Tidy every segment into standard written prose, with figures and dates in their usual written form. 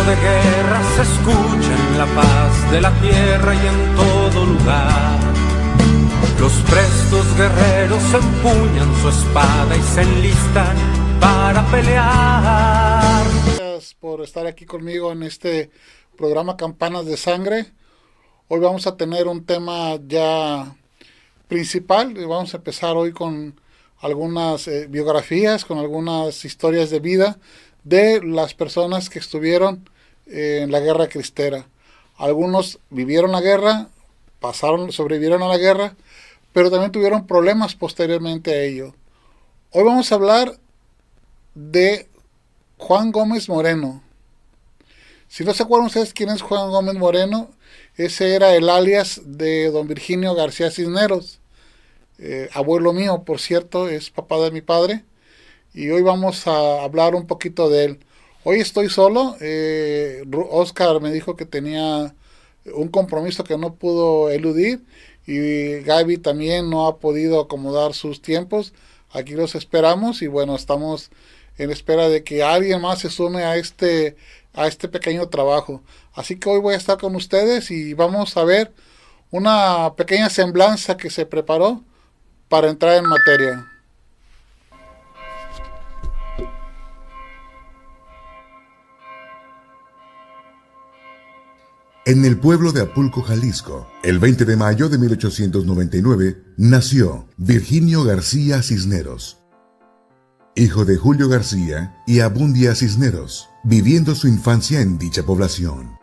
de guerra se escucha en la paz de la tierra y en todo lugar. Los prestos guerreros empuñan su espada y se enlistan para pelear. Gracias por estar aquí conmigo en este programa Campanas de Sangre. Hoy vamos a tener un tema ya principal y vamos a empezar hoy con algunas biografías, con algunas historias de vida de las personas que estuvieron en la guerra cristera. Algunos vivieron la guerra, sobrevivieron a la guerra, pero también tuvieron problemas posteriormente a ello. Hoy vamos a hablar de Juan Gómez Moreno. Si no se acuerdan ustedes quién es Juan Gómez Moreno, ese era el alias de don Virginio García Cisneros, abuelo mío, por cierto, es papá de mi padre, y hoy vamos a hablar un poquito de él. Hoy estoy solo, Oscar me dijo que tenía un compromiso que no pudo eludir, y Gaby también no ha podido acomodar sus tiempos. Aquí los esperamos y bueno, estamos en espera de que alguien más se sume a este pequeño trabajo. Así que hoy voy a estar con ustedes y vamos a ver una pequeña semblanza que se preparó para entrar en materia. En el pueblo de Apulco, Jalisco, el 20 de mayo de 1899, nació Virginio García Cisneros, hijo de Julio García y Abundia Cisneros, viviendo su infancia en dicha población.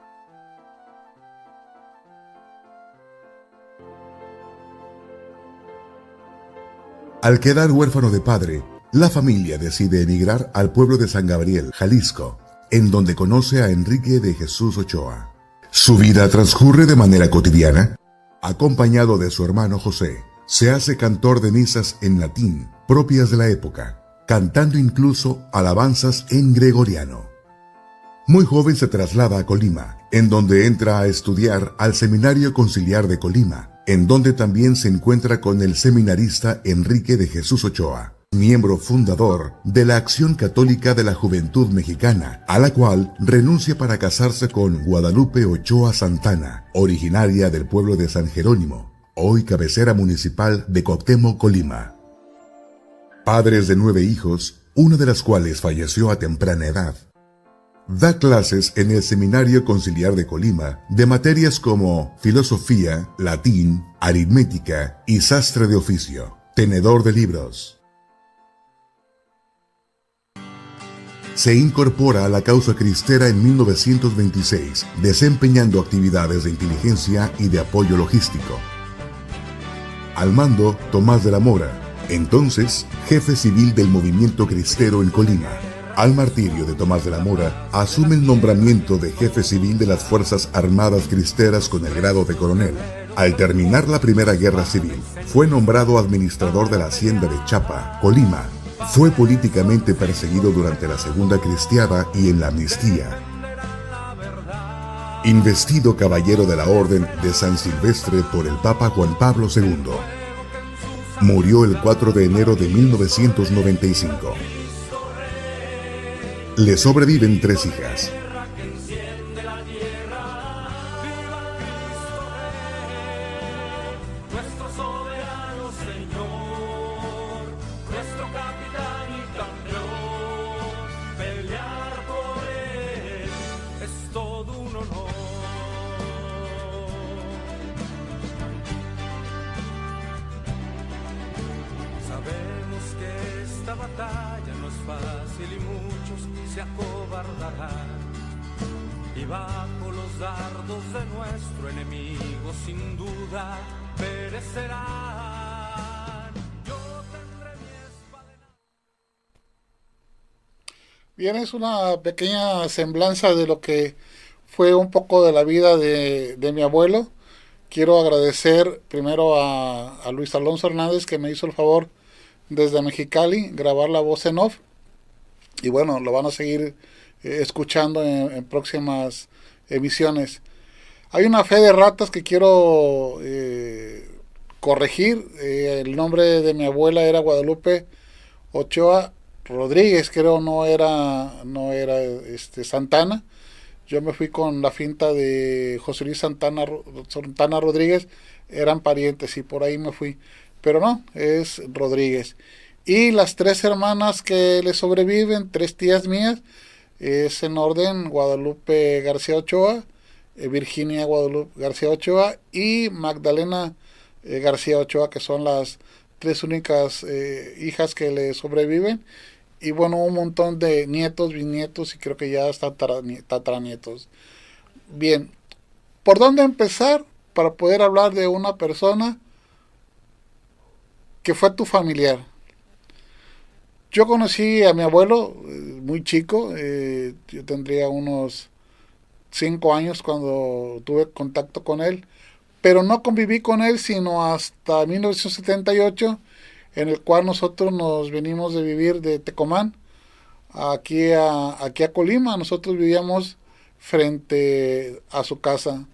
Al quedar huérfano de padre, la familia decide emigrar al pueblo de San Gabriel, Jalisco, en donde conoce a Enrique de Jesús Ochoa. Su vida transcurre de manera cotidiana. Acompañado de su hermano José, se hace cantor de misas en latín propias de la época, cantando incluso alabanzas en gregoriano. Muy joven se traslada a Colima, en donde entra a estudiar al Seminario Conciliar de Colima, en donde también se encuentra con el seminarista Enrique de Jesús Ochoa, miembro fundador de la Acción Católica de la Juventud Mexicana, a la cual renuncia para casarse con Guadalupe Ochoa Santana, originaria del pueblo de San Jerónimo, hoy cabecera municipal de Cuauhtémoc, Colima. Padres de 9 hijos, una de las cuales falleció a temprana edad. Da clases en el Seminario Conciliar de Colima de materias como filosofía, latín, aritmética y sastre de oficio, tenedor de libros. Se incorpora a la causa cristera en 1926, desempeñando actividades de inteligencia y de apoyo logístico. Al mando, Tomás de la Mora, entonces jefe civil del movimiento cristero en Colima. Al martirio de Tomás de la Mora, asume el nombramiento de jefe civil de las Fuerzas Armadas Cristeras con el grado de coronel. Al terminar la Primera Guerra Civil, fue nombrado administrador de la Hacienda de Chapa, Colima. Fue políticamente perseguido durante la Segunda Cristiada y en la amnistía. Investido caballero de la Orden de San Silvestre por el Papa Juan Pablo II. Murió el 4 de enero de 1995. Le sobreviven 3 hijas. Y bajo los dardos de nuestro enemigo sin duda perecerán. Yo tendré mi espada. Bien, es una pequeña semblanza de lo que fue un poco de la vida de mi abuelo. Quiero agradecer primero a Luis Alonso Hernández, que me hizo el favor desde Mexicali grabar la voz en off. Y bueno, lo van a seguir escuchando en próximas emisiones. Hay una fe de ratas que quiero corregir. El nombre de mi abuela era Guadalupe Ochoa Rodríguez, creo, no era Santana. Yo me fui con la finta de José Luis Santana Rodríguez, eran parientes y por ahí me fui. Pero no, es Rodríguez. Y las 3 hermanas que le sobreviven, 3 tías mías, es en orden Guadalupe García Ochoa, Virginia Guadalupe García Ochoa y Magdalena García Ochoa, que son las 3 únicas hijas que le sobreviven. Y bueno, un montón de nietos, bisnietos y creo que ya hasta tataranietos. Bien, ¿por dónde empezar para poder hablar de una persona que fue tu familiar? Yo conocí a mi abuelo muy chico, yo tendría unos 5 años cuando tuve contacto con él, pero no conviví con él sino hasta 1978, en el cual nosotros nos venimos de vivir de Tecomán aquí a Colima. Nosotros vivíamos frente a su casa,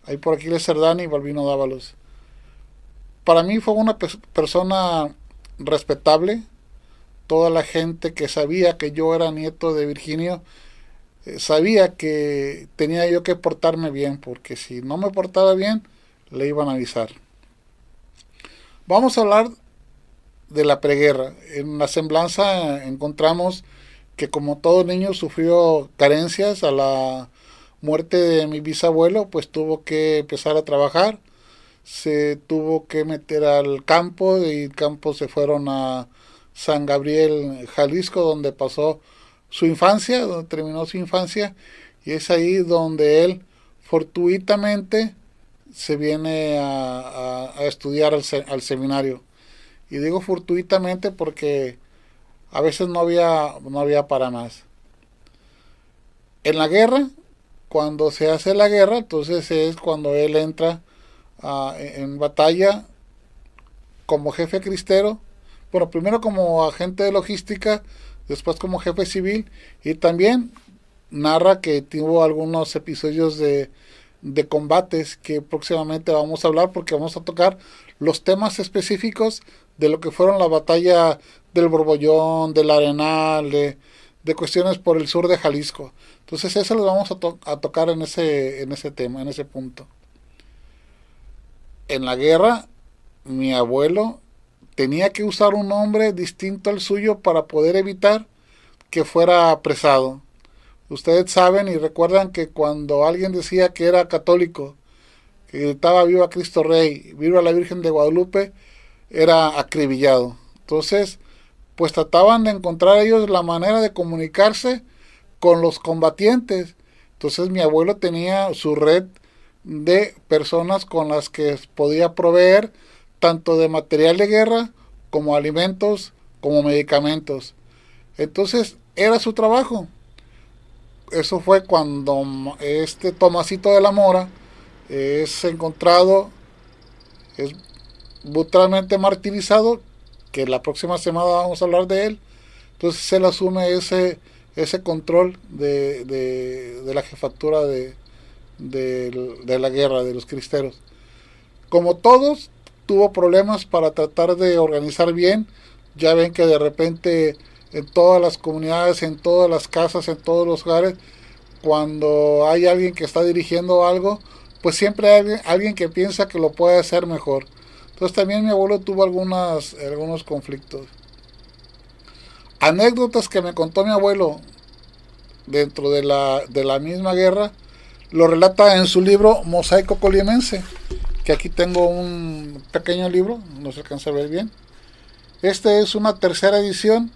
ahí por Aquiles Cerdán y Balbino Dávalos. Para mí fue una persona respetable. Toda la gente que sabía que yo era nieto de Virginio sabía que tenía yo que portarme bien, porque si no me portaba bien le iban a avisar. Vamos a hablar de la preguerra. En la semblanza encontramos que como todo niño sufrió carencias a la muerte de mi bisabuelo, pues tuvo que empezar a trabajar, se tuvo que meter al campo y el campo se fueron a San Gabriel, Jalisco, donde pasó su infancia, donde terminó su infancia, y es ahí donde él fortuitamente se viene a estudiar al seminario. Y digo fortuitamente porque a veces no había para más. En la guerra, cuando se hace la guerra, entonces es cuando él entra en batalla como jefe cristero. Bueno, primero como agente de logística, después como jefe civil, y también narra que tuvo algunos episodios de combates que próximamente vamos a hablar, porque vamos a tocar los temas específicos de lo que fueron la batalla del Borbollón, del Arenal, de cuestiones por el sur de Jalisco. Entonces eso lo vamos a tocar en ese tema, en ese punto. En la guerra, mi abuelo tenía que usar un nombre distinto al suyo para poder evitar que fuera apresado. Ustedes saben y recuerdan que cuando alguien decía que era católico, que gritaba viva Cristo Rey, viva la Virgen de Guadalupe, era acribillado. Entonces, pues trataban de encontrar ellos la manera de comunicarse con los combatientes. Entonces mi abuelo tenía su red de personas con las que podía proveer tanto de material de guerra como alimentos, como medicamentos. Entonces era su trabajo. Eso fue cuando Tomasito de la Mora es encontrado, es brutalmente martirizado, que la próxima semana vamos a hablar de él. Entonces él asume ese control de la jefatura de la guerra, de los cristeros. Como todos, tuvo problemas para tratar de organizar bien. Ya ven que de repente en todas las comunidades, en todas las casas, en todos los hogares, cuando hay alguien que está dirigiendo algo, pues siempre hay alguien que piensa que lo puede hacer mejor. Entonces también mi abuelo tuvo algunos conflictos. Anécdotas que me contó mi abuelo dentro de la misma guerra, lo relata en su libro Mosaico Colimense, que aquí tengo un pequeño libro, no se alcanza a ver bien. Este es una tercera edición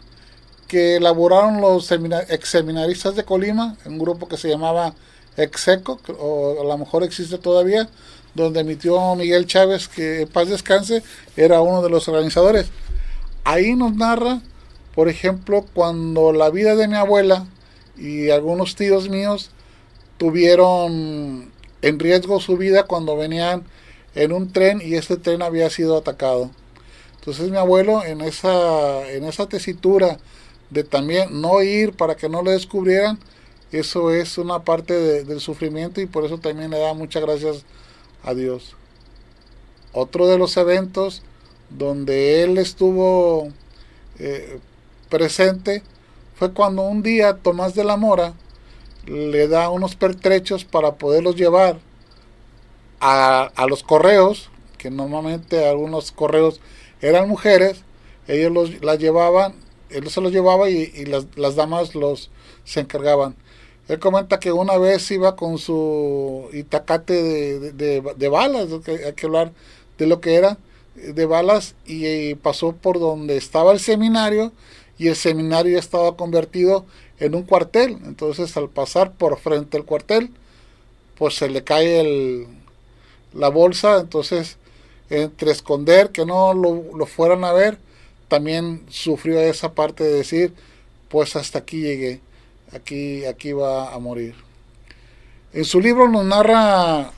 que elaboraron los ex seminaristas de Colima, un grupo que se llamaba Execo, o a lo mejor existe todavía, donde mi tío Miguel Chávez, que en paz descanse, era uno de los organizadores. Ahí nos narra, por ejemplo, cuando la vida de mi abuela y algunos tíos míos tuvieron en riesgo su vida cuando venían en un tren y este tren había sido atacado. Entonces mi abuelo en esa tesitura de también no ir para que no lo descubrieran, eso es una parte del sufrimiento y por eso también le da muchas gracias a Dios. Otro de los eventos donde él estuvo presente fue cuando un día Tomás de la Mora le da unos pertrechos para poderlos llevar a los correos, que normalmente algunos correos eran mujeres, las llevaban, él se los llevaba y las damas se encargaban. Él comenta que una vez iba con su itacate de balas, hay que hablar de lo que era, de balas, y pasó por donde estaba el seminario, y el seminario ya estaba convertido en un cuartel. Entonces, al pasar por frente al cuartel, pues se le cae la bolsa. Entonces, entre esconder que no lo fueran a ver, también sufrió esa parte de decir, pues hasta aquí llegué, aquí va a morir. En su libro nos narra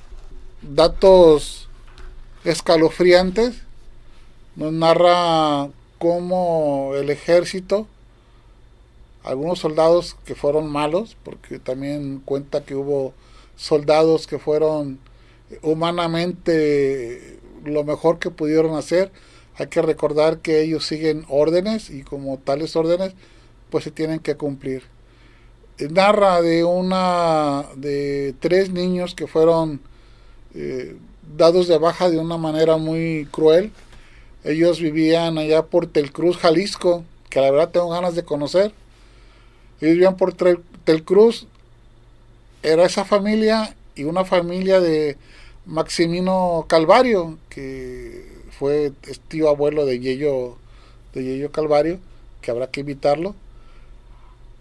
datos escalofriantes, nos narra cómo el ejército, algunos soldados que fueron malos, porque también cuenta que hubo soldados que fueron humanamente lo mejor que pudieron hacer. Hay que recordar que ellos siguen órdenes y como tales órdenes pues se tienen que cumplir. Narra de 3 niños que fueron dados de baja de una manera muy cruel. Ellos vivían allá por Telcruz, Jalisco, que la verdad tengo ganas de conocer. Ellos vivían por Telcruz. Era esa familia y una familia de Maximino Calvario, que fue tío abuelo de Yello Calvario, que habrá que invitarlo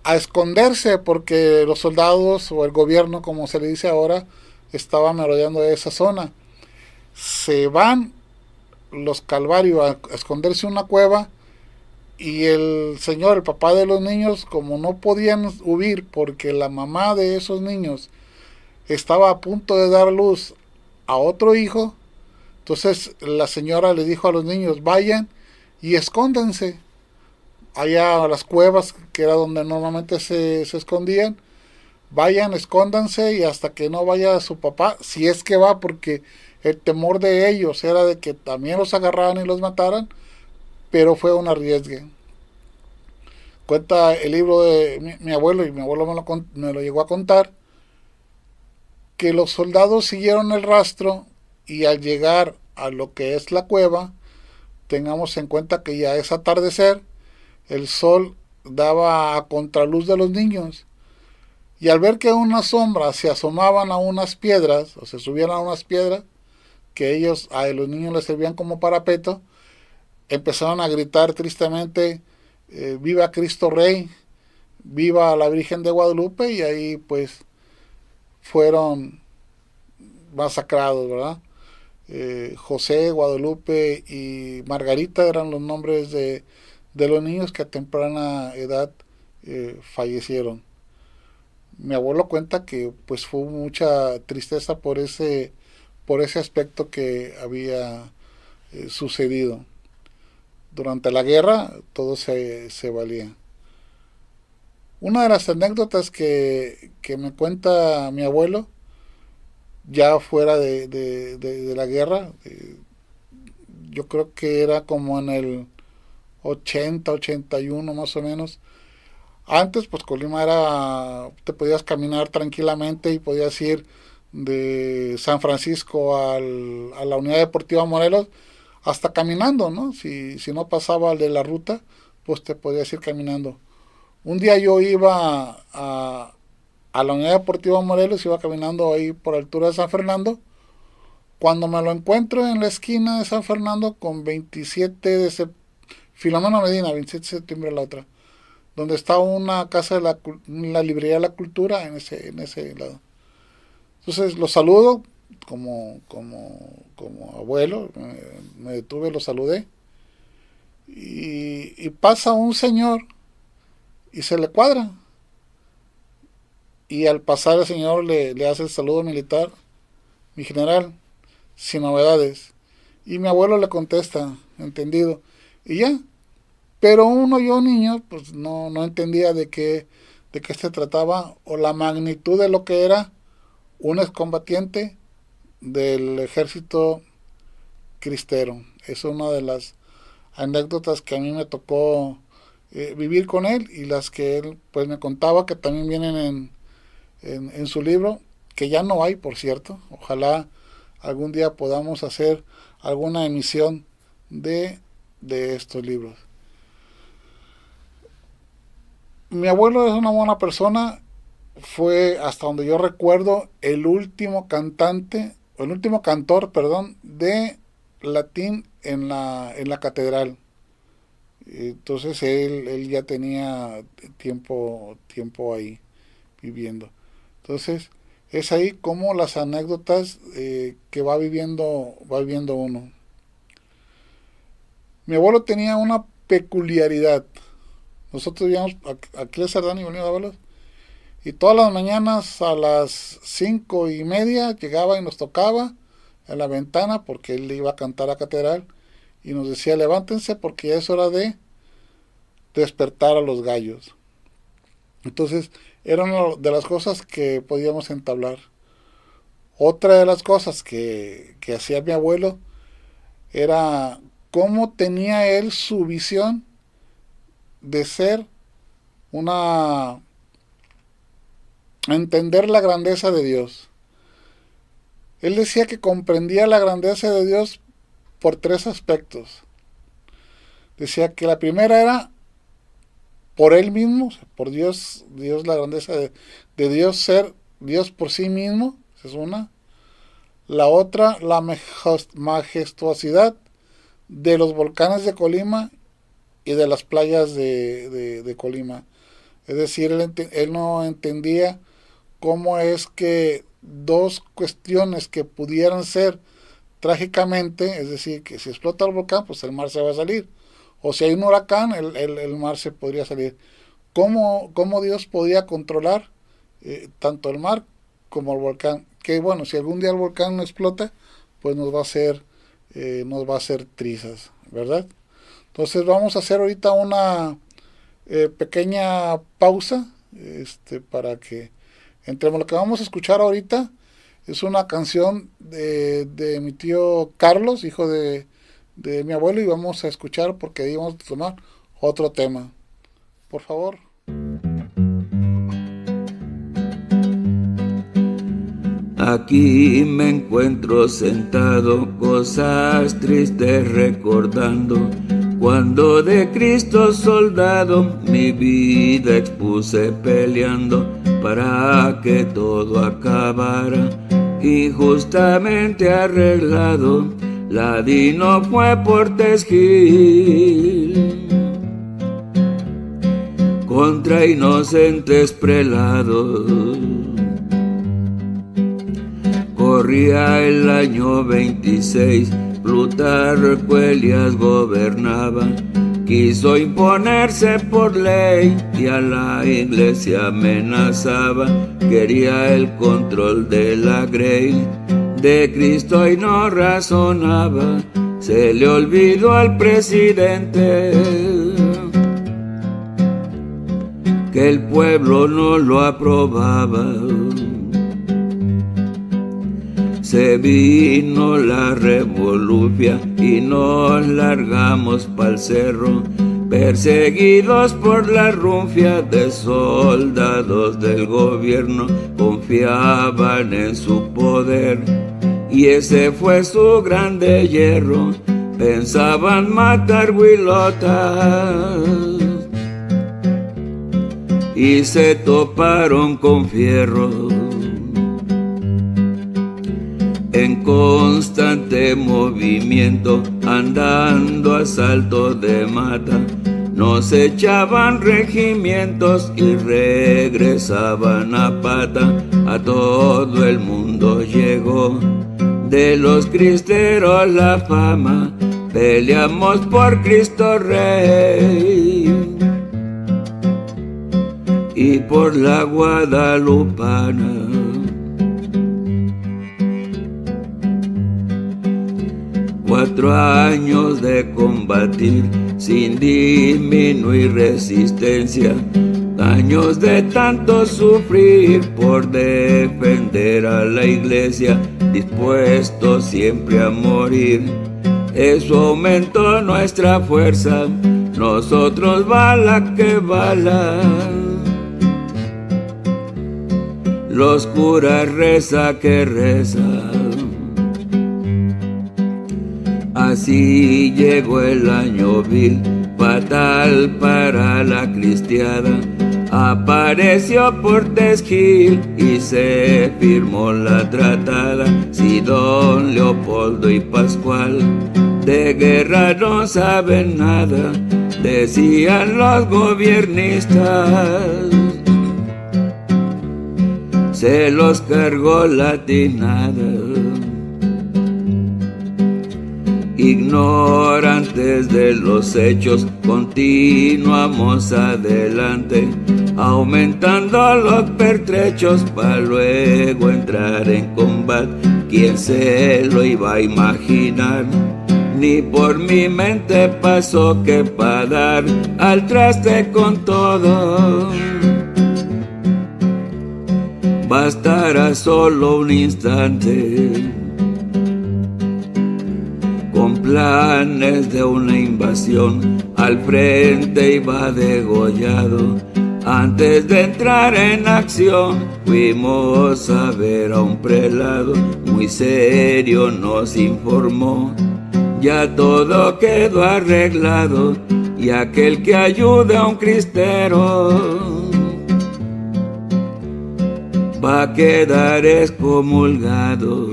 a esconderse porque los soldados o el gobierno, como se le dice ahora, estaba merodeando esa zona. Se van los Calvario a esconderse en una cueva, y el papá de los niños, como no podían huir porque la mamá de esos niños estaba a punto de dar luz a otro hijo, entonces la señora le dijo a los niños, vayan y escóndanse allá a las cuevas, que era donde normalmente se escondían. Vayan, escóndanse, y hasta que no vaya su papá, si es que va, porque el temor de ellos era de que también los agarraran y los mataran, pero fue un arriesgue. Cuenta el libro de mi abuelo, y mi abuelo me lo llegó a contar, que los soldados siguieron el rastro, y al llegar a lo que es la cueva, tengamos en cuenta que ya es atardecer, el sol daba a contraluz de los niños, y al ver que unas sombras se asomaban a unas piedras, o se subían a unas piedras, que a los niños les servían como parapeto, empezaron a gritar tristemente, viva Cristo Rey, viva la Virgen de Guadalupe, y ahí pues fueron masacrados, ¿verdad? José, Guadalupe y Margarita eran los nombres de los niños que a temprana edad fallecieron. Mi abuelo cuenta que pues fue mucha tristeza por ese aspecto que había sucedido. Durante la guerra todo se valía. Una de las anécdotas que me cuenta mi abuelo, ya fuera de la guerra, yo creo que era como en el 80, 81 más o menos. Antes pues Colima te podías caminar tranquilamente y podías ir de San Francisco a la Unidad Deportiva Morelos hasta caminando, ¿no? Si no pasaba de la ruta, pues te podías ir caminando. Un día yo iba a la Unidad Deportiva Morelos, iba caminando ahí por la altura de San Fernando, cuando me lo encuentro en la esquina de San Fernando con 27 de septiembre, Filomeno Medina, 27 de septiembre la otra, donde está una casa de la librería de la cultura en ese lado. Entonces lo saludo como abuelo, me detuve, lo saludé, y pasa un señor y se le cuadra, y al pasar el señor le hace el saludo militar, mi general, sin novedades, y mi abuelo le contesta, entendido, y ya. Pero yo niño pues no entendía de qué se trataba, o la magnitud de lo que era un excombatiente del ejército cristero. Es una de las anécdotas que a mí me tocó vivir con él, y las que él pues me contaba, que también vienen en su libro, que ya no hay, por cierto. Ojalá algún día podamos hacer alguna emisión de estos libros. Mi abuelo es una buena persona, fue, hasta donde yo recuerdo, el último cantor, de latín en la catedral. Entonces él ya tenía tiempo ahí viviendo. Entonces es ahí como las anécdotas que va viviendo uno. Mi abuelo tenía una peculiaridad. Nosotros vivíamos aquí en Cerdán y Molino de Abuelos, y todas las mañanas a las 5:30 llegaba y nos tocaba en la ventana, porque él iba a cantar a catedral, y nos decía: levántense porque ya es hora de despertar a los gallos. Entonces era una de las cosas que podíamos entablar. Otra de las cosas que hacía mi abuelo era cómo tenía él su visión de ser entender la grandeza de Dios. Él decía que comprendía la grandeza de Dios por 3 aspectos. Decía que la primera era por él mismo, por Dios, la grandeza de Dios, ser Dios por sí mismo, esa es una. La otra, la majestuosidad de los volcanes de Colima y de las playas de Colima. Es decir, él no entendía cómo es que 2 cuestiones que pudieran ser trágicamente, es decir, que si explota el volcán, pues el mar se va a salir, o si hay un huracán, el mar se podría salir. ¿Cómo Dios podía controlar tanto el mar como el volcán? Que bueno, si algún día el volcán no explota, pues nos va a hacer trizas, ¿verdad? Entonces vamos a hacer ahorita una pequeña pausa, para que entremos. Lo que vamos a escuchar ahorita es una canción de mi tío Carlos, hijo de mi abuelo, y vamos a escuchar porque íbamos a tomar otro tema. Por favor. Aquí me encuentro sentado, cosas tristes recordando, cuando de Cristo soldado mi vida expuse peleando para que todo acabara y justamente arreglado. Ladino fue por Tesgil contra inocentes prelados. Corría el año 26, Plutarco Elías gobernaba, quiso imponerse por ley y a la iglesia amenazaba, quería el control de la grey de Cristo y no razonaba, se le olvidó al presidente que el pueblo no lo aprobaba. Se vino la revolución y nos largamos pa'l cerro, perseguidos por la rumfia de soldados del gobierno, confiaban en su poder y ese fue su grande hierro, pensaban matar huilotas y se toparon con fierro. En constante movimiento, andando a salto de mata, nos echaban regimientos y regresaban a pata. A todo el mundo llegó de los cristeros la fama, peleamos por Cristo Rey y por la guadalupana. Cuatro años de combatir sin disminuir resistencia, años de tanto sufrir por defender a la iglesia, dispuestos siempre a morir. Eso aumentó nuestra fuerza, nosotros bala que bala los curas reza que reza. Así llegó el año vil, fatal para la cristiada. Apareció Portes Gil y se firmó la tratada. Si don Leopoldo y Pascual de guerra no saben nada, decían los gobiernistas. Se los cargó la tinada. Ignorantes de los hechos, continuamos adelante, aumentando los pertrechos para luego entrar en combate. ¿Quién se lo iba a imaginar? Ni por mi mente pasó que para dar al traste con todo bastará solo un instante. Con planes de una invasión, al frente iba degollado. Antes de entrar en acción, fuimos a ver a un prelado. Muy serio nos informó, ya todo quedó arreglado, y aquel que ayude a un cristero va a quedar excomulgado.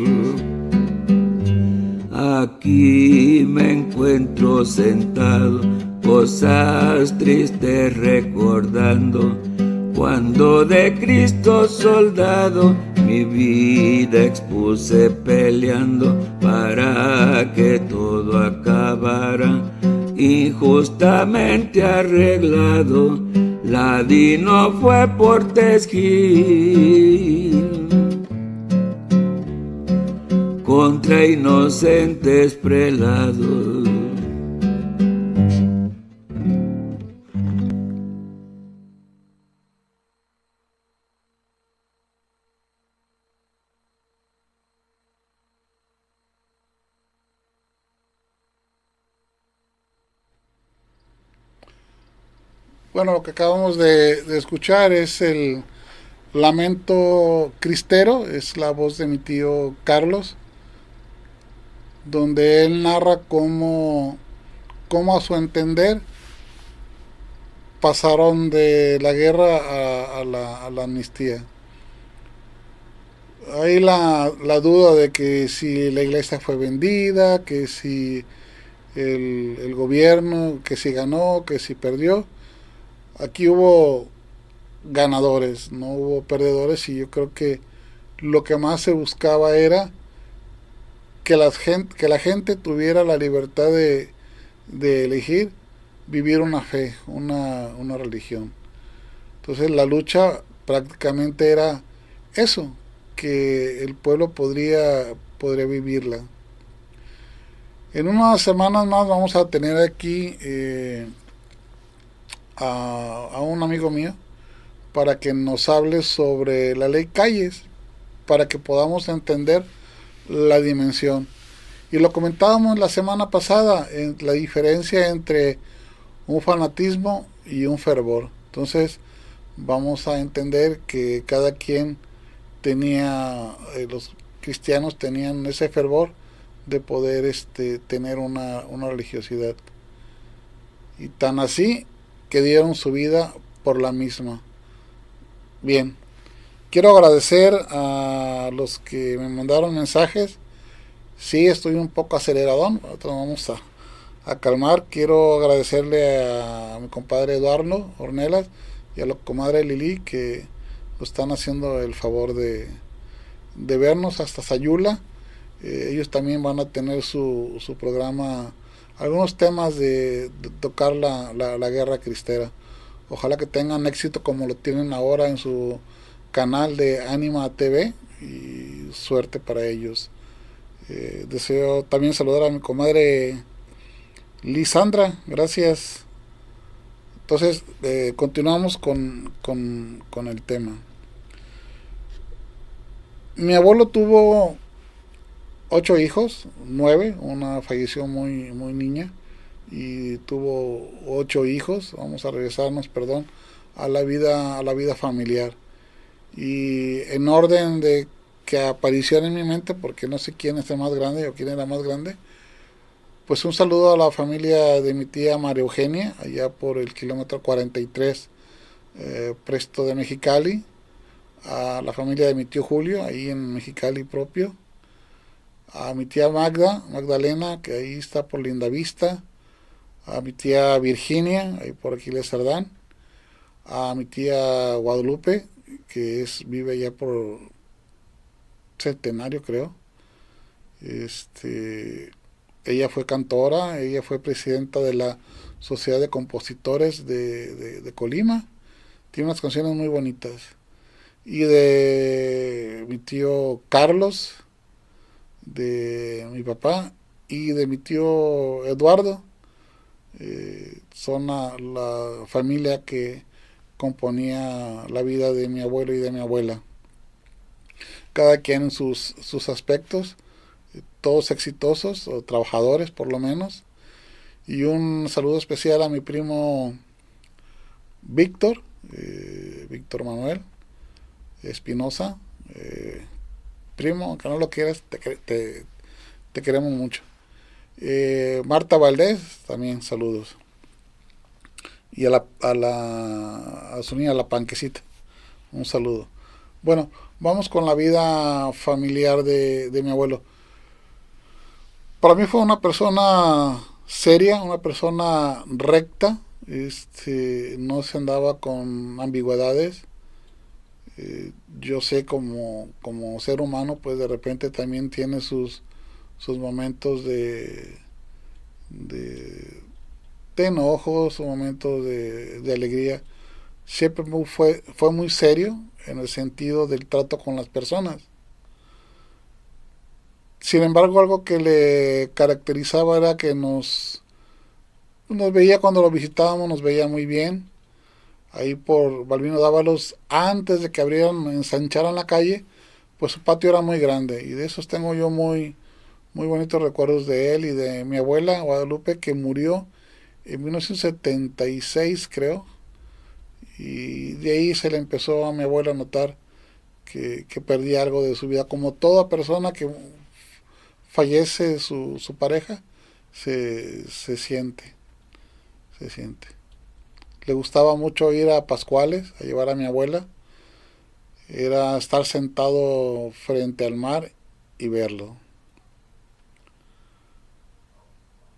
Aquí me encuentro sentado, cosas tristes recordando, cuando de Cristo soldado mi vida expuse peleando para que todo acabara injustamente arreglado. Ladino fue Portes Gil contra inocentes prelados. Bueno, lo que acabamos de escuchar es el lamento cristero, es la voz de mi tío Carlos, donde él narra cómo a su entender pasaron de la guerra a la amnistía. Hay la duda de que si la iglesia fue vendida, que si el gobierno, que si ganó, que si perdió. Aquí hubo ganadores, no hubo perdedores, y yo creo que lo que más se buscaba era que la gente tuviera la libertad de elegir vivir una fe, una religión. Entonces la lucha prácticamente era eso, que el pueblo podría vivirla. En unas semanas más vamos a tener aquí a un amigo mío para que nos hable sobre la ley Calles, para que podamos entender la dimensión. Y lo comentábamos la semana pasada, en la diferencia entre un fanatismo y un fervor. Entonces vamos a entender que cada quien tenía, los cristianos tenían ese fervor de poder tener una religiosidad, y tan así que dieron su vida por la misma. Bien, quiero agradecer a los que me mandaron mensajes. Sí, estoy un poco aceleradón, vamos a calmar. Quiero agradecerle a mi compadre Eduardo Ornelas y a la comadre Lili, que nos están haciendo el favor de vernos hasta Sayula. Ellos también van a tener su programa, algunos temas de tocar la guerra cristera. Ojalá que tengan éxito como lo tienen ahora en su canal de Anima TV, y suerte para ellos. Deseo también saludar a mi comadre Lisandra, gracias. Entonces continuamos con el tema. Mi abuelo tuvo 8 hijos, 9, una falleció muy niña, y tuvo 8 hijos. Vamos a regresarnos, a la vida familiar. Y en orden de que aparecieron en mi mente, porque no sé quién es el más grande o quién era más grande, pues un saludo a la familia de mi tía María Eugenia, allá por el kilómetro 43, presto de Mexicali, a la familia de mi tío Julio, ahí en Mexicali propio, a mi tía Magdalena, que ahí está por Lindavista, a mi tía Virginia, ahí por Aquiles Cerdán, a mi tía Guadalupe, que vive allá por Centenario, creo. Ella fue cantora, ella fue presidenta de la Sociedad de Compositores de Colima. Tiene unas canciones muy bonitas. Y de mi tío Carlos, de mi papá, y de mi tío Eduardo. Son la familia que componía la vida de mi abuelo y de mi abuela. Cada quien en sus aspectos, todos exitosos o trabajadores por lo menos. Y un saludo especial a mi primo Víctor, Víctor Manuel Espinosa, primo, aunque no lo quieras, te queremos mucho. Marta Valdés, también saludos. Y a su niña, la Panquecita, un saludo. Bueno, vamos con la vida familiar de mi abuelo. Para mí fue una persona seria, una persona recta, no se andaba con ambigüedades. Yo sé como ser humano, pues de repente también tiene sus momentos de, de enojo, sus momentos de alegría. Siempre fue muy serio en el sentido del trato con las personas. Sin embargo, algo que le caracterizaba era que nos veía cuando lo visitábamos, nos veía muy bien. Ahí por Balbino Dávalos, antes de que ensancharan la calle, pues su patio era muy grande. Y de esos tengo yo muy bonitos recuerdos de él y de mi abuela Guadalupe, que murió en 1976, creo. Y de ahí se le empezó a mi abuela a notar que perdía algo de su vida. Como toda persona que fallece su pareja, se siente. Le gustaba mucho ir a Pascuales a llevar a mi abuela. Era estar sentado frente al mar y verlo.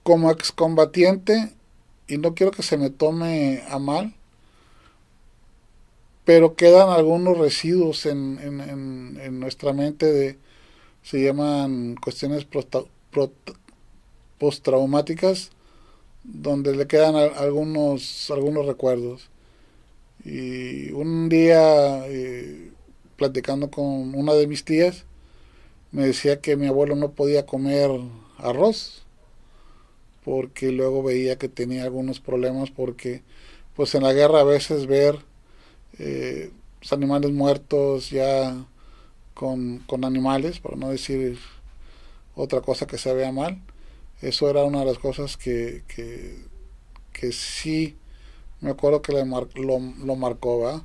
Como excombatiente, y no quiero que se me tome a mal, pero quedan algunos residuos en nuestra mente se llaman cuestiones postraumáticas, donde le quedan algunos recuerdos. Y un día, platicando con una de mis tías, me decía que mi abuelo no podía comer arroz, porque luego veía que tenía algunos problemas, porque pues en la guerra a veces ver los animales muertos ya con animales, por no decir otra cosa que se vea mal, eso era una de las cosas que sí me acuerdo que lo marcó, ¿verdad?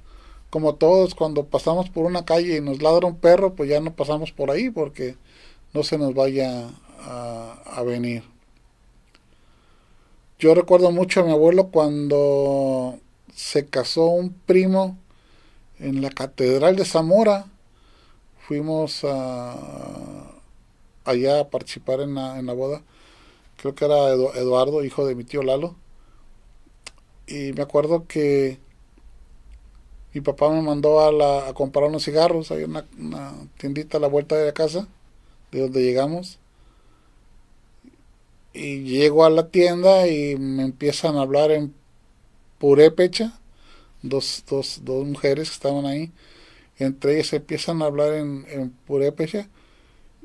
Como todos, cuando pasamos por una calle y nos ladra un perro, pues ya no pasamos por ahí porque no se nos vaya a venir. Yo recuerdo mucho a mi abuelo cuando se casó un primo en la Catedral de Zamora. Fuimos allá a participar en la boda. Creo que era Eduardo, hijo de mi tío Lalo. Y me acuerdo que mi papá me mandó a comprar unos cigarros. Hay una tiendita a la vuelta de la casa, de donde llegamos. Y llego a la tienda y me empiezan a hablar en purépecha. Dos mujeres que estaban ahí. Entre ellas empiezan a hablar en purépecha.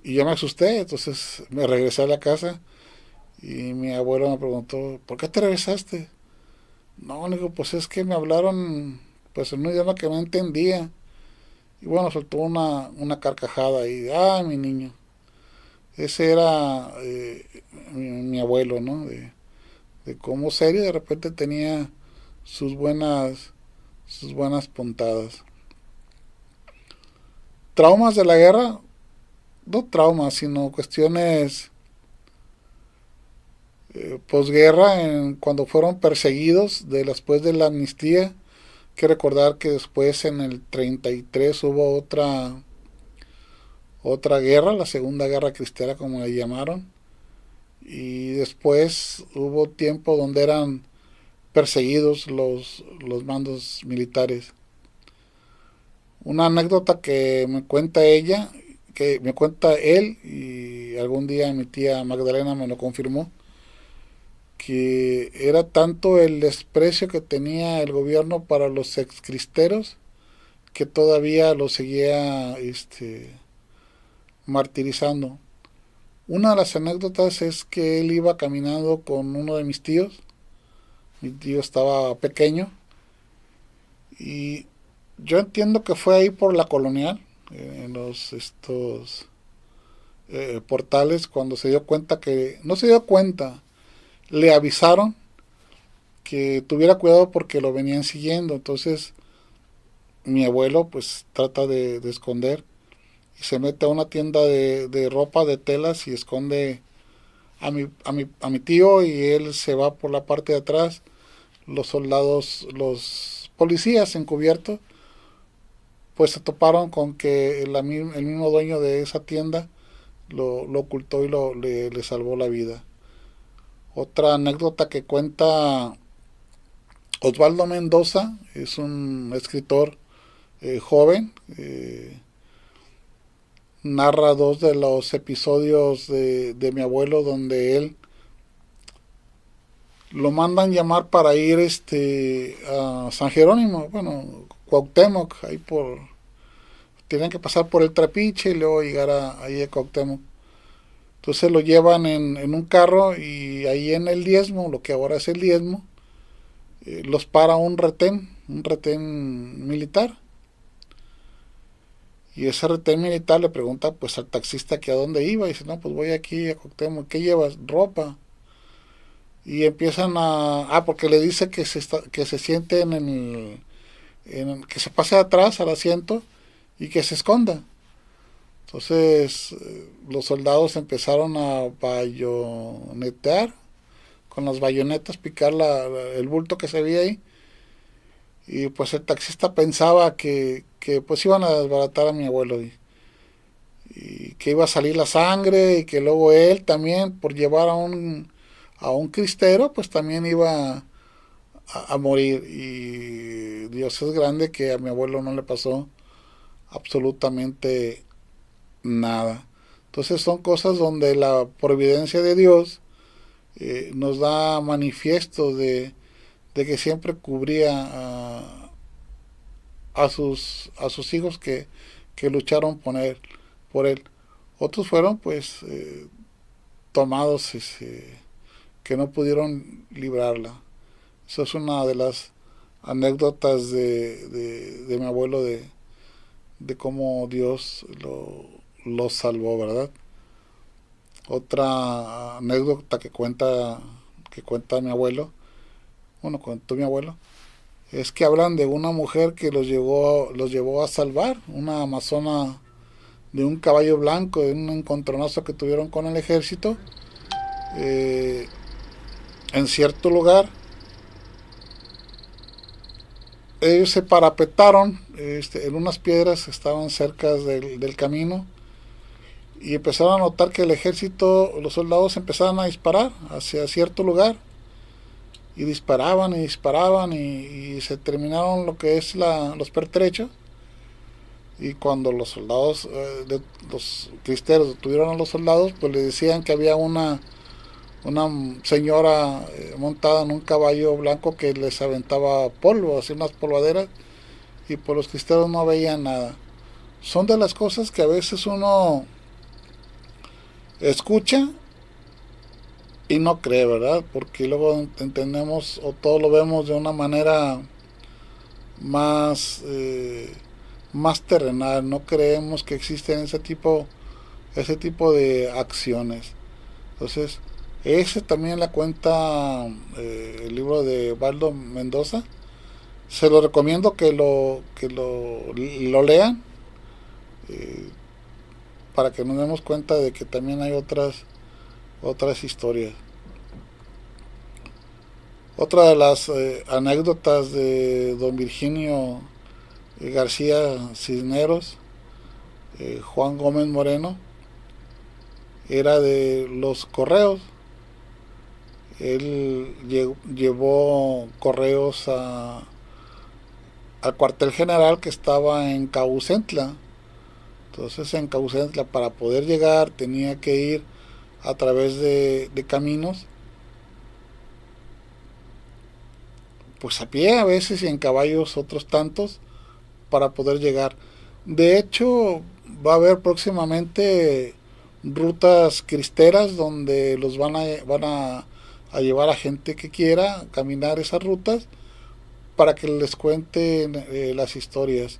Y yo me asusté, entonces me regresé a la casa. Y mi abuelo me preguntó, ¿por qué te regresaste? No, le digo, pues es que me hablaron pues en un idioma que no entendía. Y bueno, soltó una carcajada y, mi niño. Ese era mi abuelo, ¿no? De cómo serio de repente tenía sus buenas puntadas. traumas de la guerra, no traumas, sino cuestiones posguerra, cuando fueron perseguidos después de la amnistía. Hay que recordar que después en el 33 hubo otra guerra, la Segunda Guerra Cristiana como le llamaron, y después hubo tiempo donde eran perseguidos los mandos militares. Una anécdota que me cuenta ella, que me cuenta él, y algún día mi tía Magdalena me lo confirmó, que era tanto el desprecio que tenía el gobierno para los excristeros que todavía lo seguía martirizando. Una de las anécdotas es que él iba caminando con uno de mis tíos. Mi tío estaba pequeño y yo entiendo que fue ahí por la Colonial, en estos portales, cuando se dio cuenta que, no se dio cuenta, le avisaron que tuviera cuidado porque lo venían siguiendo. Entonces mi abuelo pues trata de esconder y se mete a una tienda de ropa, de telas, y esconde a mi tío, y él se va por la parte de atrás. Los soldados, los policías encubiertos, pues se toparon con que el mismo dueño de esa tienda lo ocultó y le salvó la vida. Otra anécdota que cuenta Osvaldo Mendoza, es un escritor joven, narra 2 de los episodios de mi abuelo donde él lo mandan llamar para ir a San Jerónimo, bueno, Cuauhtémoc, ahí tienen que pasar por el Trapiche y luego llegar ahí a Cuauhtémoc. Entonces lo llevan en un carro, y ahí en el Diezmo, lo que ahora es el Diezmo, los para un retén militar. Y ese retén militar le pregunta pues al taxista que a dónde iba, y dice, no, pues voy aquí a Cuauhtémoc. ¿Qué llevas? Ropa. Y empiezan porque le dice que se siente que se pase atrás al asiento y que se esconda. Entonces los soldados empezaron a bayonetear, con las bayonetas picar el bulto que se veía ahí, y pues el taxista pensaba que pues iban a desbaratar a mi abuelo, y que iba a salir la sangre, y que luego él también, por llevar a un cristero, pues también iba a morir. Y Dios es grande que a mi abuelo no le pasó absolutamente nada. Entonces son cosas donde la providencia de Dios nos da manifiesto de que siempre cubría a sus hijos que lucharon por él. Otros fueron pues tomados, que no pudieron librarla. Eso es una de las anécdotas de mi abuelo, de cómo Dios lo salvó, ¿verdad? Otra anécdota que cuenta mi abuelo, bueno, contó mi abuelo, es que hablan de una mujer que los llevó a salvar, una amazona de un caballo blanco, de un encontronazo que tuvieron con el ejército, en cierto lugar. Ellos se parapetaron en unas piedras que estaban cerca del camino, y empezaron a notar que el ejército, los soldados empezaban a disparar hacia cierto lugar, y disparaban y se terminaron lo que es los pertrechos. Y cuando los soldados, los cristeros detuvieron a los soldados, pues le decían que había una señora montada en un caballo blanco que les aventaba polvo, así unas polvaderas, y pues los cristeros no veían nada. Son de las cosas que a veces uno escucha y no cree, ¿verdad? Porque luego entendemos o todo lo vemos de una manera más terrenal, no creemos que existen ese tipo de acciones. Entonces, ese también la cuenta el libro de Osvaldo Mendoza. Se lo recomiendo que lo lean. eh, para que nos demos cuenta de que también hay otras historias. Otra de las anécdotas de don Virginio García Cisneros, Juan Gómez Moreno, era de los correos. Él llevó correos al cuartel general que estaba en Caucentla. Entonces en Caucentla, para poder llegar, tenía que ir a través de caminos, pues a pie a veces, y en caballos otros tantos, para poder llegar. De hecho, va a haber próximamente rutas cristeras donde los van a llevar a gente que quiera caminar esas rutas para que les cuenten las historias.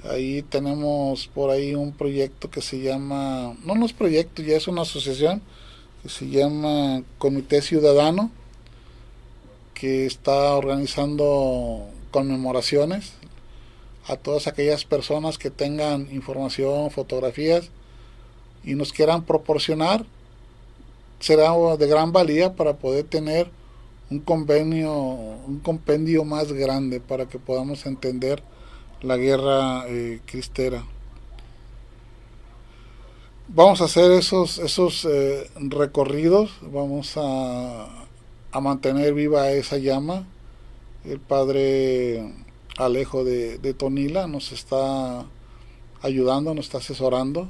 Ahí tenemos por ahí un proyecto que se llama, no es proyecto, ya es una asociación que se llama Comité Ciudadano, que está organizando conmemoraciones a todas aquellas personas que tengan información, fotografías y nos quieran proporcionar. Será de gran valía para poder tener un compendio más grande para que podamos entender la guerra cristera. Vamos a hacer esos recorridos, vamos a mantener viva esa llama. El padre Alejo de Tonila nos está ayudando, nos está asesorando.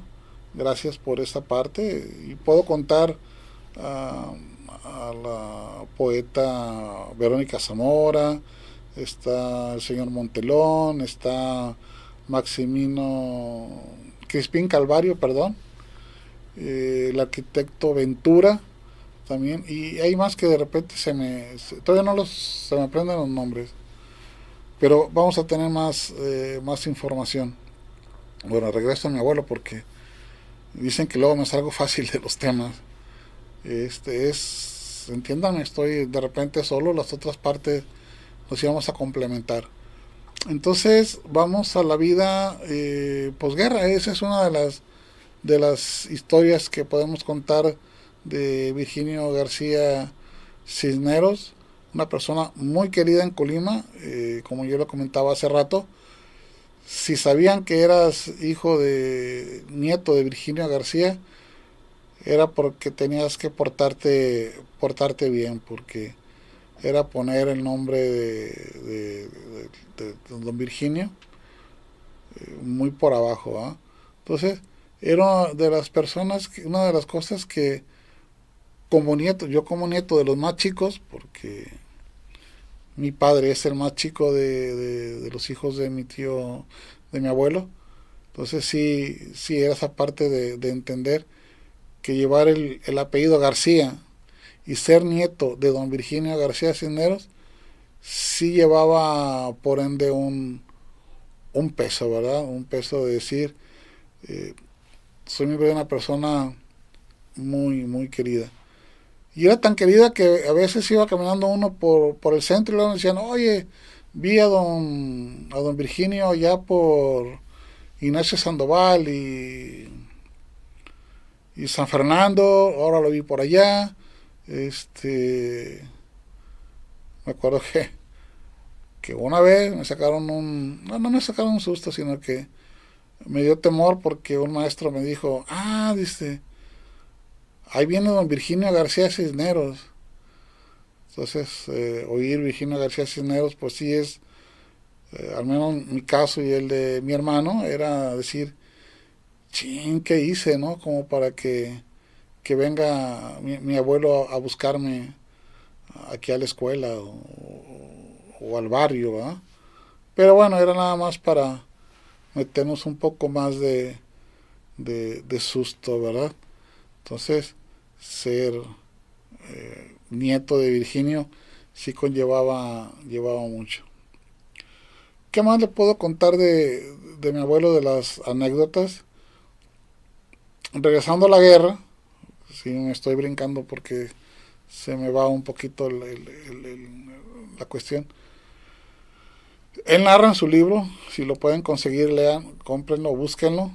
Gracias por esa parte. Y puedo contar a la poeta Verónica Zamora, está el señor Montelón, está Maximino Crispín Calvario, perdón, el arquitecto Ventura también, y hay más que de repente todavía no se me aprenden los nombres, pero vamos a tener más información. Bueno, regreso a mi abuelo porque dicen que luego me salgo fácil de los temas. Entiéndanme, estoy de repente solo, las otras partes nos íbamos a complementar. Entonces vamos a la vida posguerra. Esa es una de las historias que podemos contar de Virginio García Cisneros, una persona muy querida en Colima, como yo lo comentaba hace rato. Si sabían que eras nieto de Virginio García, era porque tenías que portarte bien, porque era poner el nombre de don Virginio muy por abajo, ¿eh? Entonces, era de las personas, una de las cosas que yo como nieto de los más chicos, porque mi padre es el más chico de los hijos de mi tío, de mi abuelo, entonces sí era esa parte de entender que llevar el apellido García y ser nieto de don Virginio García Cisneros sí llevaba por ende un peso, ¿verdad? Un peso de decir, soy una persona muy, muy querida. Y era tan querida que a veces iba caminando uno por el centro y luego decían, oye, vi a don Virginio allá por Ignacio Sandoval y San Fernando, ahora lo vi por allá. Me acuerdo que una vez me sacaron no me sacaron un susto, sino que me dio temor porque un maestro me dijo, dice, ahí viene don Virginio García Cisneros. Entonces, oír Virginio García Cisneros, pues sí es, al menos en mi caso y el de mi hermano, era decir, chin, ¿qué hice, no? Como para que venga mi abuelo a buscarme aquí a la escuela o al barrio, ¿verdad? Pero bueno, era nada más para meternos un poco más de susto, ¿verdad? Entonces, ser nieto de Virginio sí llevaba mucho. ¿Qué más le puedo contar de mi abuelo, de las anécdotas? Regresando a la guerra, sí me estoy brincando porque se me va un poquito la cuestión. Él narra en su libro, si lo pueden conseguir, lean, cómprenlo, búsquenlo.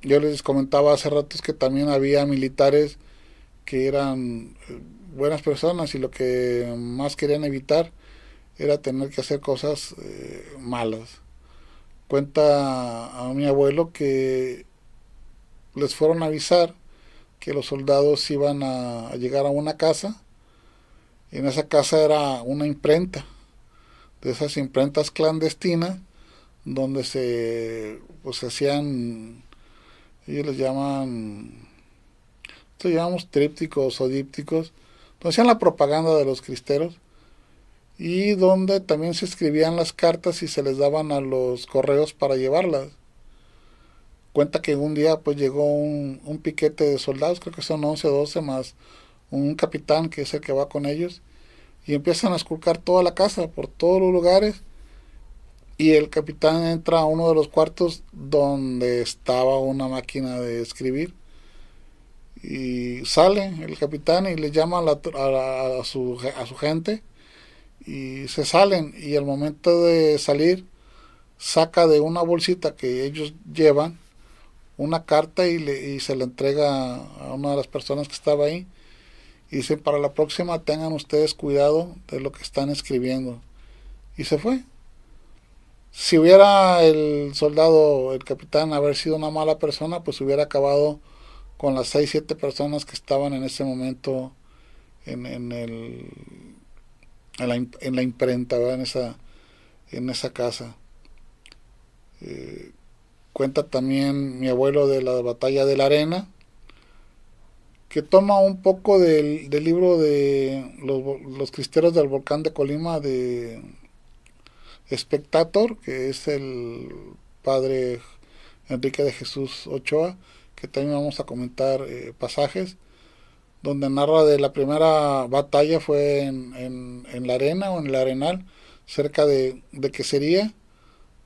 Yo les comentaba hace ratos que también había militares que eran buenas personas y lo que más querían evitar era tener que hacer cosas malas. Cuenta a mi abuelo que les fueron a avisar que los soldados iban a llegar a una casa, y en esa casa era una imprenta, de esas imprentas clandestinas donde se hacían, ellos les llaman, nosotros llamamos trípticos o dípticos, donde hacían la propaganda de los cristeros, y donde también se escribían las cartas y se les daban a los correos para llevarlas. Cuenta que un día pues llegó un piquete de soldados, creo que son 11 o 12 más un capitán que es el que va con ellos, y empiezan a esculcar toda la casa por todos los lugares, y el capitán entra a uno de los cuartos donde estaba una máquina de escribir, y sale el capitán y le llama a su gente, y se salen, y al momento de salir saca de una bolsita que ellos llevan una carta y se la entrega a una de las personas que estaba ahí, y dicen: para la próxima tengan ustedes cuidado de lo que están escribiendo. Y se fue. Si hubiera el soldado, el capitán, haber sido una mala persona, pues hubiera acabado con las 6-7 personas que estaban en ese momento en la imprenta, ¿verdad? En esa casa. Cuenta también mi abuelo de la batalla de la Arena, que toma un poco del libro de los cristeros del volcán de Colima, de Spectator, que es el padre Enrique de Jesús Ochoa, que también vamos a comentar pasajes, donde narra de la primera batalla fue en la arena o en el Arenal, cerca de Quesería,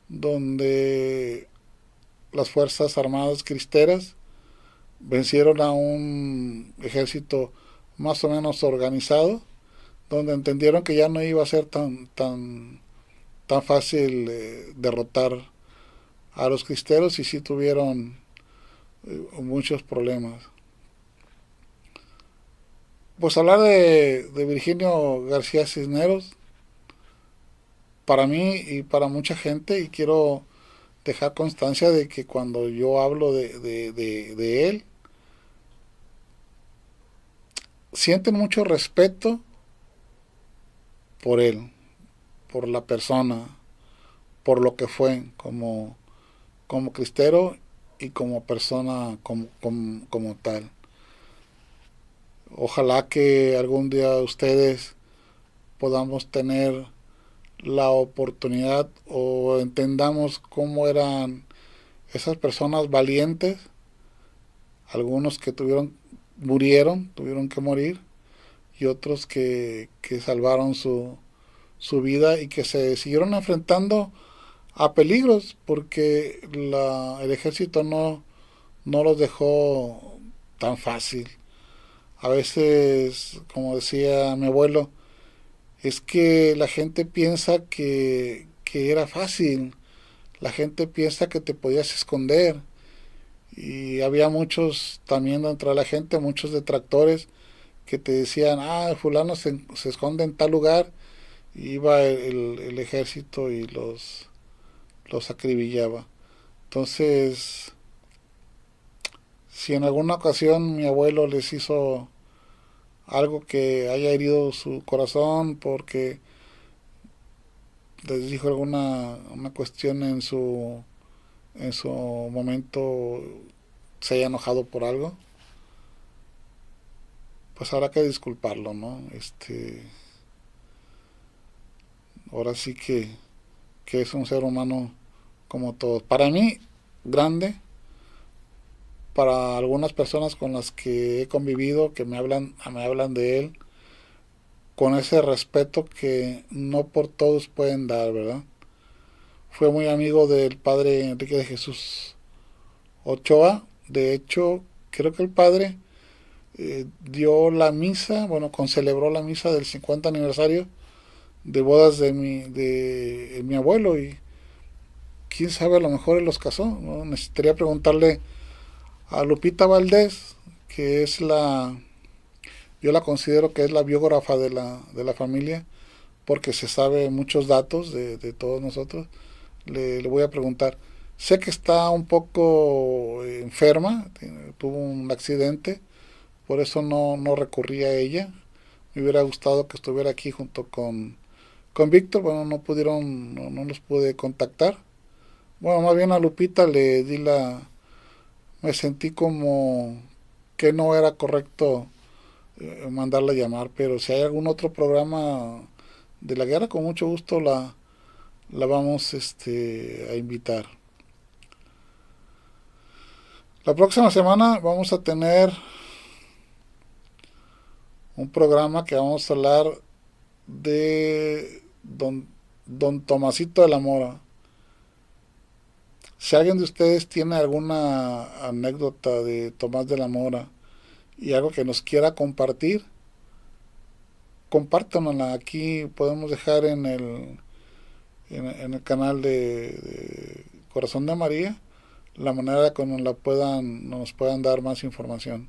donde las fuerzas armadas cristeras vencieron a un ejército más o menos organizado, donde entendieron que ya no iba a ser tan fácil derrotar a los cristeros, y sí tuvieron muchos problemas. Pues hablar de Virginio García Cisneros, para mí y para mucha gente, y quiero dejar constancia de que cuando yo hablo de él, sienten mucho respeto por él, por la persona, por lo que fue como cristero y como persona como tal. Ojalá que algún día ustedes podamos tener la oportunidad o entendamos cómo eran esas personas valientes, algunos que tuvieron que morir, y otros que salvaron su vida y que se siguieron enfrentando a peligros, porque el ejército no los dejó tan fácil. A veces, como decía mi abuelo, es que la gente piensa que era fácil, la gente piensa que te podías esconder, y había muchos también dentro de la gente, muchos detractores que te decían: fulano se esconde en tal lugar, y iba el ejército y los acribillaba. Entonces, si en alguna ocasión mi abuelo les hizo algo que haya herido su corazón, porque les dijo una cuestión en su momento, se haya enojado por algo, pues habrá que disculparlo, ¿no? Ahora sí que es un ser humano como todos. Para mí, grande. Para algunas personas con las que he convivido, que me hablan de él con ese respeto que no por todos pueden dar, ¿verdad? Fue muy amigo del padre Enrique de Jesús Ochoa. De hecho, creo que el padre dio la misa, concelebró la misa del 50 aniversario de bodas de mi abuelo, y quién sabe, a lo mejor él los casó, ¿no? Necesitaría preguntarle a Lupita Valdés, que es yo la considero que es la biógrafa de la familia, porque se sabe muchos datos de todos nosotros. Le voy a preguntar. Sé que está un poco enferma, tuvo un accidente, por eso no recurrí a ella. Me hubiera gustado que estuviera aquí junto con Víctor. Bueno, no los pude contactar. Bueno, más bien a Lupita me sentí como que no era correcto mandarla a llamar, pero si hay algún otro programa de la guerra, con mucho gusto la vamos a invitar. La próxima semana vamos a tener un programa que vamos a hablar de don Tomasito de la Mora. Si alguien de ustedes tiene alguna anécdota de Tomás de la Mora y algo que nos quiera compartir, compártanosla. Aquí podemos dejar en el canal de Corazón de María la manera que nos puedan dar más información.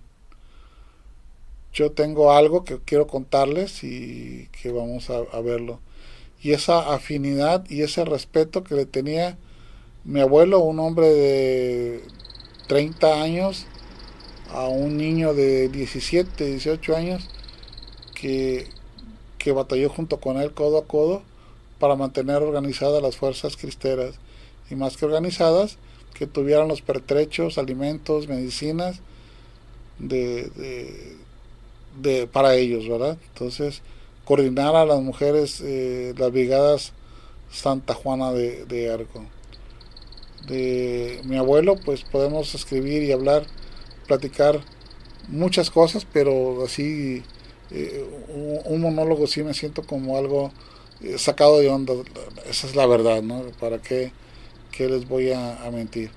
Yo tengo algo que quiero contarles y que vamos a verlo. Y esa afinidad y ese respeto que le tenía mi abuelo, un hombre de 30 años, a un niño de 17, 18 años, que batalló junto con él codo a codo para mantener organizadas las fuerzas cristeras, y más que organizadas, que tuvieran los pertrechos, alimentos, medicinas para ellos, ¿verdad? Entonces, coordinar a las mujeres, las brigadas Santa Juana de Arco. De mi abuelo, pues podemos escribir y hablar, platicar muchas cosas, pero así un monólogo sí me siento como algo sacado de onda. Esa es la verdad, ¿no? ¿Para qué les voy a mentir?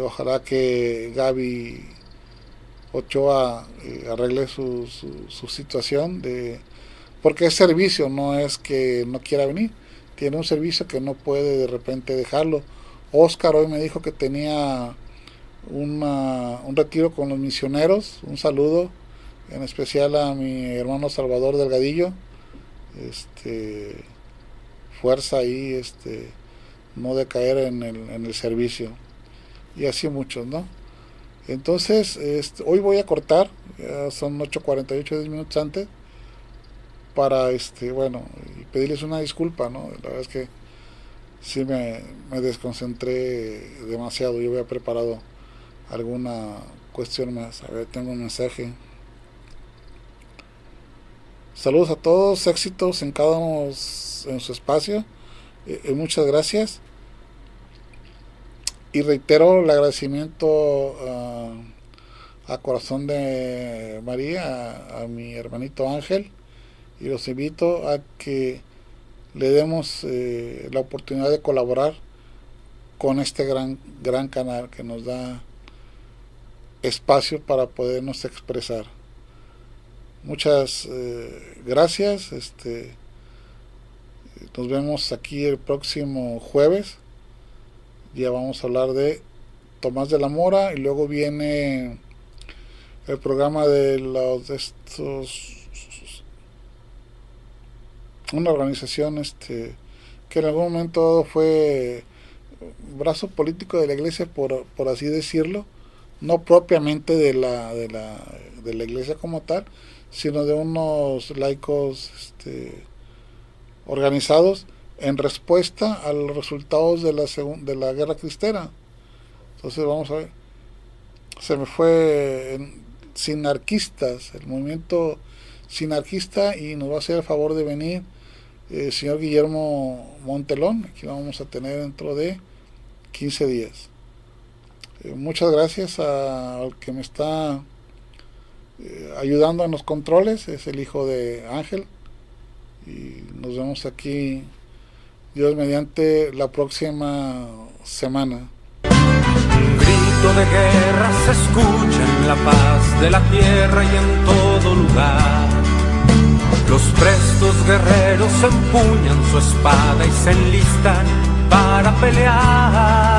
Ojalá que Gaby Ochoa arregle su situación, porque es servicio, no es que no quiera venir, tiene un servicio que no puede de repente dejarlo. Oscar hoy me dijo que tenía un retiro con los misioneros. Un saludo en especial a mi hermano Salvador Delgadillo. Fuerza ahí, no decaer en el servicio, y así muchos, ¿no? Entonces, hoy voy a cortar, ya son 8:48, 10 minutos antes, para y pedirles una disculpa, ¿no? La verdad es que sí me desconcentré demasiado. Yo había preparado alguna cuestión más. A ver, tengo un mensaje. Saludos a todos, éxitos en cada uno en su espacio. Muchas gracias. Y reitero el agradecimiento a Corazón de María, a mi hermanito Ángel, y los invito a que le demos la oportunidad de colaborar con este gran canal que nos da espacio para podernos expresar. Muchas gracias. Nos vemos aquí el próximo jueves. Ya vamos a hablar de Tomás de la Mora, y luego viene el programa de una organización que en algún momento fue brazo político de la iglesia, por así decirlo, no propiamente de la iglesia como tal, sino de unos laicos organizados en respuesta a los resultados de la guerra cristera. Entonces vamos a ver, se me fue Sinarquistas, el movimiento sinarquista, y nos va a hacer el favor de venir el señor Guillermo Montelón. Aquí lo vamos a tener dentro de 15 días. Muchas gracias al que me está ayudando en los controles, es el hijo de Ángel, y nos vemos aquí, Dios mediante, la próxima semana. Un grito de guerra se escucha en la paz de la tierra y en todo lugar. Los prestos guerreros empuñan su espada y se enlistan para pelear.